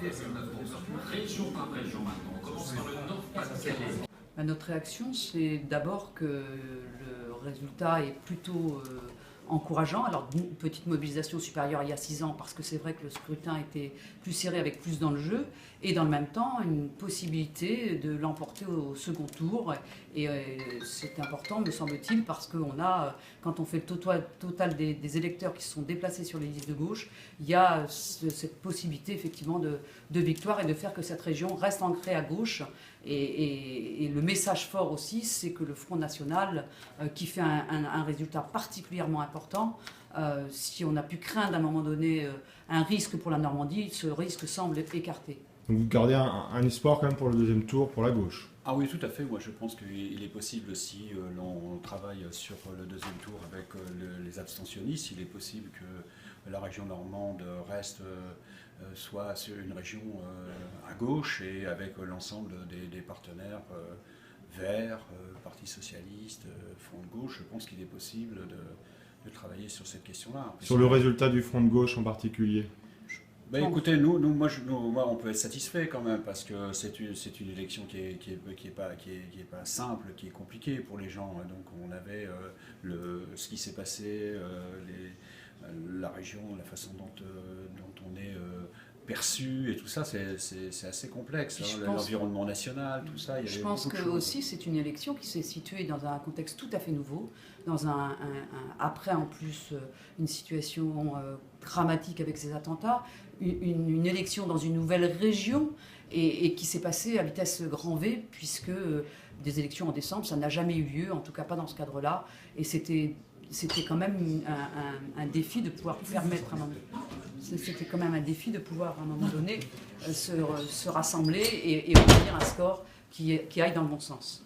Région par région maintenant. On commence par le Nord-Pas-de-Calais. Notre réaction, c'est d'abord que le résultat est plutôt encourageant. Alors, une petite mobilisation supérieure à il y a 6 ans, parce que c'est vrai que le scrutin était plus serré avec plus dans le jeu, et dans le même temps, une possibilité de l'emporter au second tour. Et c'est important, me semble-t-il, parce qu'on a, quand on fait le total des électeurs qui se sont déplacés sur les listes de gauche, il y a cette possibilité, effectivement, de victoire et de faire que cette région reste ancrée à gauche. Et le message fort aussi, c'est que le Front National, qui fait un résultat particulièrement important, si on a pu craindre à un moment donné un risque pour la Normandie, ce risque semble écarté. Donc vous gardez un espoir quand même pour le deuxième tour, pour la gauche? Ah oui, tout à fait. Moi, je pense qu'il est possible, si l'on travaille sur le deuxième tour avec les abstentionnistes, il est possible que la région normande reste soit sur une région à gauche et avec l'ensemble des partenaires Verts, Parti Socialiste, Front de Gauche. Je pense qu'il est possible de travailler sur cette question-là. Sur le résultat du Front de Gauche en particulier? Ben, écoutez, moi, on peut être satisfait quand même, parce que c'est une élection qui est pas simple, qui est compliquée pour les gens. Donc on avait ce qui s'est passé, la région, la façon dont on est perçu et tout ça, c'est assez complexe. L'environnement national, tout ça. Je pense que aussi c'est une élection qui s'est située dans un contexte tout à fait nouveau, dans après en plus une situation dramatique avec ces attentats, une élection dans une nouvelle région et qui s'est passée à vitesse grand V, puisque des élections en décembre, ça n'a jamais eu lieu, en tout cas pas dans ce cadre-là, et c'était quand même un défi de pouvoir permettre c'était quand même un défi de pouvoir à un moment donné se rassembler et obtenir un score qui aille dans le bon sens.